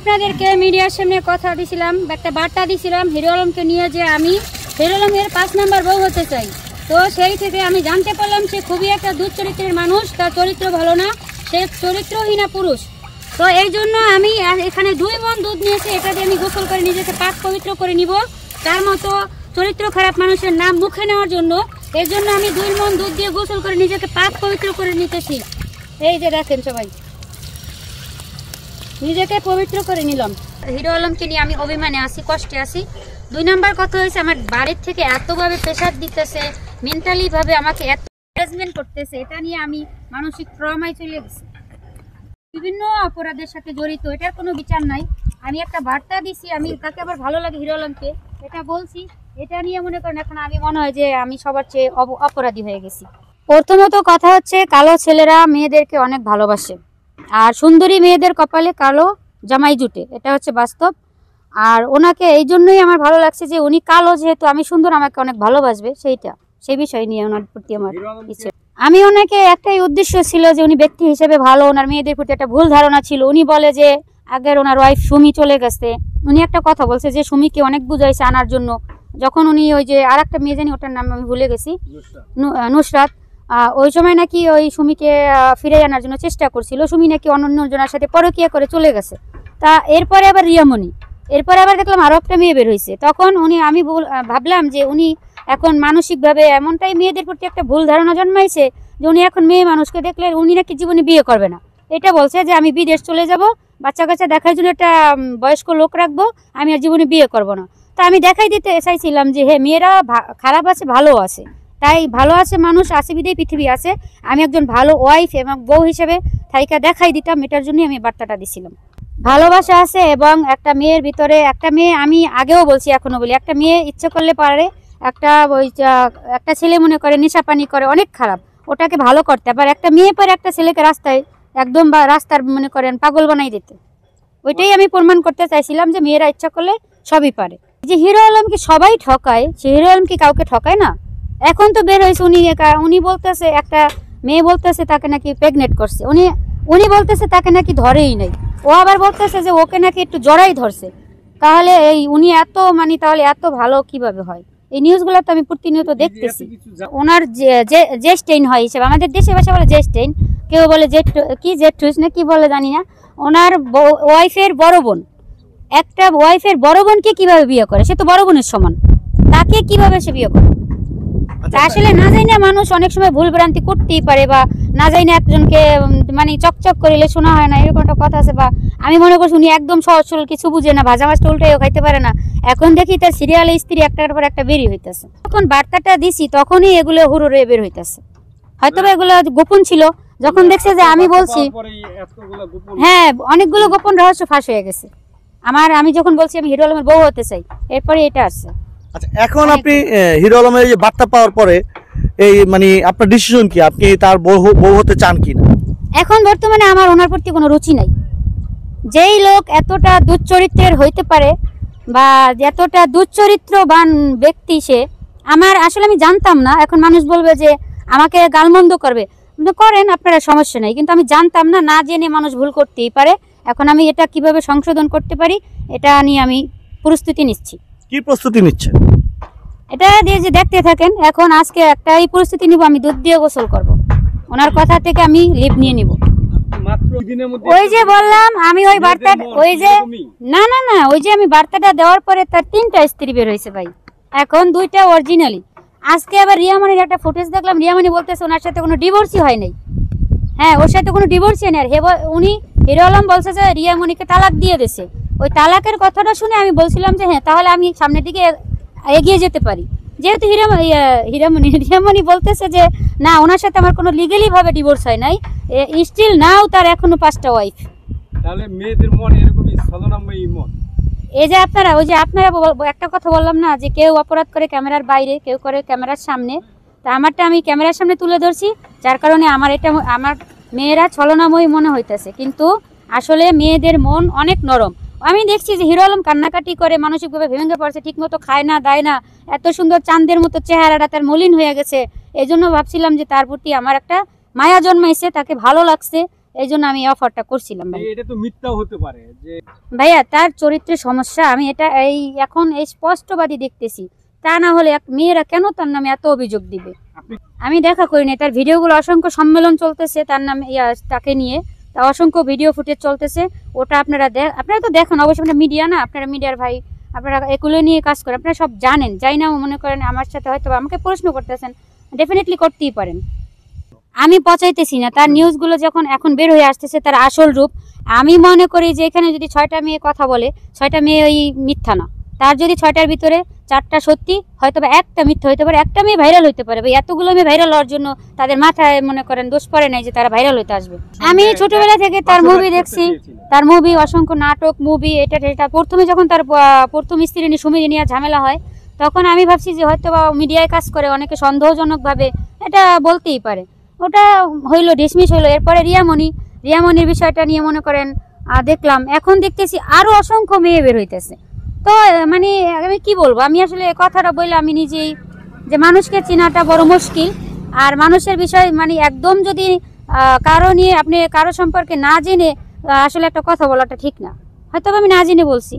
আপনাদেরকে মিডিয়ার সামনে কথা দিছিলাম, একটা বার্তা দিছিলাম হিরো আলমকে নিয়ে, যে আমি হিরো আলমের 5 নম্বর বউ হতে চাই। তো সেই থেকে আমি জানতে পারলাম সে খুবই একটা দুশ্চরিত্রের মানুষ, তার চরিত্র ভালো না, সে চরিত্রহীনা পুরুষ। তো এই জন্য আমি এখানে 2 মণ দুধ নিয়েছি, এটা দিয়ে আমি গোসল করে নিজেকে পাক পবিত্র করে নিব। তার মতো চরিত্র খারাপ মানুষের নাম মুখে নেওয়ার জন্য এর জন্য আমি 2 মণ দুধ দিয়ে গোসল করে নিজেকে পাক পবিত্র করে নিতেছি। এই যে দেখেন সবাই, নিজেকে পবিত্র করে নিলাম। হিরো আলমকে নিয়ে আমি অভিমানে আছি, কষ্টে আছি। 2 নম্বর কথা হয়েছে, আমার বাড়ির থেকে এতভাবে প্রেশার দিতেছে, মেন্টালি ভাবে আমাকে এত হ্যারাসমেন্ট করতেছে, এটা নিয়ে আমি মানসিক ট্রমায় চলে গেছি। বিভিন্ন অপরাধের সাথে জড়িত, এটার কোনো বিচার নাই। আমি একটা বার্তা দিছি, আমি তাকে আবার ভালো লাগে হিরো আলমকে, এটা বলছি। এটা নিয়ে মনে করেন এখন আমি মনে হয় যে আমি সবার চেয়ে অপরাধী হয়ে গেছি। প্রথমত কথা হচ্ছে, কালো ছেলেরা মেয়েদেরকে অনেক ভালোবাসে, আর সুন্দরী মেয়েদের কপালে কালো জামাই জুটে, এটা হচ্ছে বাস্তব। আর ওনাকে এই জন্যই আমার ভালো লাগছে যে উনি কালো, যেহেতু আমি সুন্দর আমাকে অনেক ভালোবাসবে, সেই বিষয় নিয়ে ওনার প্রতি আমার ইচ্ছে। আমি ওনাকে একটাই উদ্দেশ্য ছিল যে উনি ব্যক্তি হিসেবে ভালো, ওনার মেয়েদের প্রতি একটা ভুল ধারণা ছিল। উনি বলে যে আগের ওনার ওয়াইফ সুমি চলে গেছে, উনি একটা কথা বলছে যে সুমিকে অনেক বুঝাইছে আনার জন্য। যখন উনি ওই যে আর একটা মেয়ে জানি, ওটার নাম আমি ভুলে গেছি, নুসরাত, ওই সময় নাকি ওই সুমিকে ফিরে আনার জন্য চেষ্টা করছিল। সুমি নাকি অন্যজনের সাথে পরকীয়া করে চলে গেছে। তা এরপরে আবার রিয়ামণি, এরপরে আবার দেখলাম আরো একটা মেয়ে বের হয়েছে। তখন আমি ভাবলাম যে উনি এখন মানসিকভাবে এমনটাই মেয়েদের প্রতি একটা ভুল ধারণা জন্মাইছে যে উনি এখন মেয়ে মানুষকে দেখলে উনি নাকি জীবনে বিয়ে করবে না। এটা বলছে যে আমি বিদেশ চলে যাব, বাচ্চা কাচ্চা দেখার জন্য একটা বয়স্ক লোক রাখবো, আমি আর জীবনে বিয়ে করব না। তা আমি দেখাই দিতে চাইছিলাম যে হ্যাঁ, মেয়েরা খারাপ আছে, ভালো আছে, তাই ভালো আছে মানুষ আছে বিদেই পৃথিবী আছে। আমি একজন ভালো ওয়াইফ এবং বউ হিসেবে থাইকা দেখাই দিতাম, এটার জন্যই আমি বার্তাটা দিছিলাম। ভালোবাসা আছে এবং একটা মেয়ের ভিতরে, একটা মেয়ে, আমি আগেও বলছি এখনো বলি, একটা মেয়ে ইচ্ছে করলে পারে, একটা ছেলে মনে করে নেশা পানি করে অনেক খারাপ, ওটাকে ভালো করতে। আবার একটা মেয়ে পারে একটা ছেলেকে রাস্তায় একদম বা রাস্তার মনে করেন পাগল বানাই দিতে। ওইটাই আমি প্রমাণ করতে চাইছিলাম যে মেয়েরা ইচ্ছা করলে সবই পারে। যে হিরো আলমকে সবাই ঠকায়, সে হিরো আলম কি কাউকে ঠকায় না? এখন তো বের হয়েছে উনি বলতেছে, একটা মেয়ে বলতেছে তাকে নাকি প্রেগনেন্ট করছে, উনি বলতেছে তাকে নাকি ধরেই নাই, ও আবার বলতেছে যে ওকে নাকি একটু জড়াই ধরছে। তাহলে এই উনি এত তাহলে এত ভালো কিভাবে হয়? এই নিউজগুলো তো আমি প্রতিনিয়ত দেখতেছি। ওনার জেস্টেইন হয় হিসেবে, আমাদের দেশে ভাষা বলে জেস্টেইন, কেউ বলে জেঠুস না কি বলে জানি না। ওনার ওয়াইফের বড় বোন, একটা ওয়াইফের বড় বোনকে কিভাবে বিয়ে করে? সে তো বড় বোনের সমান, তাকে কিভাবে সে বিয়ে করে? আসলে না জানি না, মানুষ অনেক সময় ভুল ভ্রান্তি করতেই পারে, বা না জানি না একজনকে চকচক করিলে শোনা হয় না, এরকম একটা কথা আছে। বা আমি মনে করছি উনি একদম সহজ সরল, কিছু বুঝে না, ভাজা মাছটা উল্টাইও খাইতে পারে না। এখন দেখি তার সিরিয়ালে স্ত্রী একটার পর একটা বেরিয়ে হইতেছে। যখন বার্তাটা দিছি তখনই এগুলো হুড়ুরে বের হইতেছে। হয়তো এগুলো গোপন ছিল, যখন দেখছে যে আমি বলছি, হ্যাঁ, অনেকগুলো গোপন রহস্য ফাঁস হয়ে গেছে। আমি যখন বলছি আমি হিরো আলমের বউ হতে চাই, এরপরে এটা আসছে। আচ্ছা, এখন আপনি হিরো আলমের এই বার্তা পাওয়ার পরে এই আপনার ডিসিশন কি? আপনি তার বউ হতে চান কি না? এখন বর্তমানে আমার ওনার প্রতি কোনো রুচি নাই। যেই লোক এতটা দুশ্চরিত্রের হইতে পারে বা এতটা দুশ্চরিত্রবান ব্যক্তি, সে আসলে আমি জানতাম না। এখন মানুষ বলবে যে আমাকে গালমন্দ করবে, করেন আপনারা, সমস্যা নেই, কিন্তু আমি জানতাম না, না জেনে মানুষ ভুল করতেই পারে। এখন আমি এটা কিভাবে সংশোধন করতে পারি এটা নিয়ে আমি প্রস্তুতি নিচ্ছি। কি প্রস্তুতি নিচ্ছে? এটা দিয়ে যে দেখতে থাকেন। এখন আজকে একটাই প্রস্তুতি নিব, আমি দুধ দিয়ে গোসল করব, ওনার কথা থেকে আমি লিভ নিয়ে নিব। ওই যে বললাম আমি ওই বার্তা, ওই যে না না না, ওই যে আমি বার্তাটা দেওয়ার পরে তার 3টা স্ত্রী বের হয়েছে ভাই, এখন 2টা অরিজিনালি। আজকে আবার রিয়ামণির একটা ফুটেজ দেখলাম, রিয়ামণি বলতেছে ওনার সাথে কোনো ডিভোর্সই হয় নাই। হ্যাঁ, ওর সাথে কোনো ডিভোর্সই নেই। আর উনি হিরো আলম বলছে যে রিয়ামণিকে তালাক দিয়ে দিয়েছে। ওই তালাকের কথাটা শুনে আমি বলছিলাম যে হ্যাঁ, তাহলে আমি সামনের দিকে এগিয়ে যেতে পারি। যেহেতু রিয়ামণি বলতেছে যে না, ওনার সাথে আমার কোনো লিগালি ভাবে ডিভোর্স হয় নাই, স্টিল নাও তার এখনো 5টা ওয়াইফ। তাহলে মেয়েদের মন এরকমই ছলনাময়ী মন। এই যে আপনারা একটা কথা বললাম না, যে কেউ অপরাধ করে ক্যামেরার বাইরে, কেউ করে ক্যামেরার সামনে। তা আমারটা আমি ক্যামেরার সামনে তুলে ধরছি, যার কারণে আমার মেয়েরা ছলনাময়ী মনে হইতেছে, কিন্তু আসলে মেয়েদের মন অনেক নরম। আমি দেখছি যে হিরো আলম কান্নাকাটি করে, মানসিকভাবে ভেঙে পড়ছে, ঠিক মতো খায় না, দায় না, এত সুন্দর চাঁদের মতো চেহারাটা তার মলিন হয়ে গেছে। এই জন্য ভাবছিলাম যে তার প্রতি আমার একটা মায়া জন্মাইছে, তাকে ভালো লাগছে, এই জন্য আমি অফারটা করছিলাম ভাই। এটা তো মিথ্যাও হতে পারে যে ভাইয়া তার চরিত্রের সমস্যা, আমি এটা এখন এই স্পষ্টবাদী দেখতেছি। তা না হলে মেয়েরা কেন তার নামে এত অভিযোগ দিবে? আমি দেখা করিনি, তার ভিডিওগুলো অসংখ্য সম্মেলন চলতেছে তার নামে, তাকে নিয়ে তা অসংখ্য ভিডিও ফুটেজ চলতেছে। ওটা আপনারা তো দেখেন অবশ্যই, আপনারা মিডিয়া না, আপনারা মিডিয়ার ভাই, আপনারা এগুলো নিয়ে কাজ করেন, আপনারা সব জানেন। যাই না মনে করেন আমার সাথে হয়তো আমাকে প্রশ্ন করতেছেন, ডেফিনেটলি করতেই পারেন। আমি পচাইতেছি না তার নিউজগুলো যখন এখন বের হয়ে আসতেছে তার আসল রূপ। আমি মনে করি যে এখানে যদি 6টা মেয়ে কথা বলে, 6টা মেয়ে ওই মিথ্যা না। তার যদি 6টার ভিতরে 4টা সত্যি, হয়তো বা একটা মিথ্যা হইতে পারে, একটা মেয়ে ভাইরাল হইতে পারে। ভাই এতগুলো মেয়ে ভাইরাল হওয়ার জন্য তাদের মাথায় মনে করেন দোষ পড়ে নাই যে তারা ভাইরাল হইতে আসবে। আমি ছোটবেলা থেকে তার মুভি দেখছি, তার মুভি অসংখ্য নাটক মুভি, এটা প্রথমে যখন তার প্রথম স্ত্রী নিয়ে সুমি নিয়ে ঝামেলা হয়, তখন আমি ভাবছি যে হয়তো বা মিডিয়ায় কাজ করে অনেকে সন্দেহজনকভাবে এটা বলতেই পারে। ওটা হইলো, ডিসমিস হইলো। এরপরে রিয়ামনির বিষয়টা নিয়ে মনে করেন দেখলাম, এখন দেখতেছি আরো অসংখ্য মেয়ে বের হইতেছে। তো মানে আমি কি বলবো, আমি আসলে কথাটা বললে আমি নিজেই যে মানুষকে চেনাটা বড় মুশকিল। আর মানুষের বিষয় মানে একদম যদি কারো নিয়ে আপনি কারো সম্পর্কে না জেনে আসলে একটা কথা বলাটা ঠিক না। হয়তো আমি না জেনে বলছি।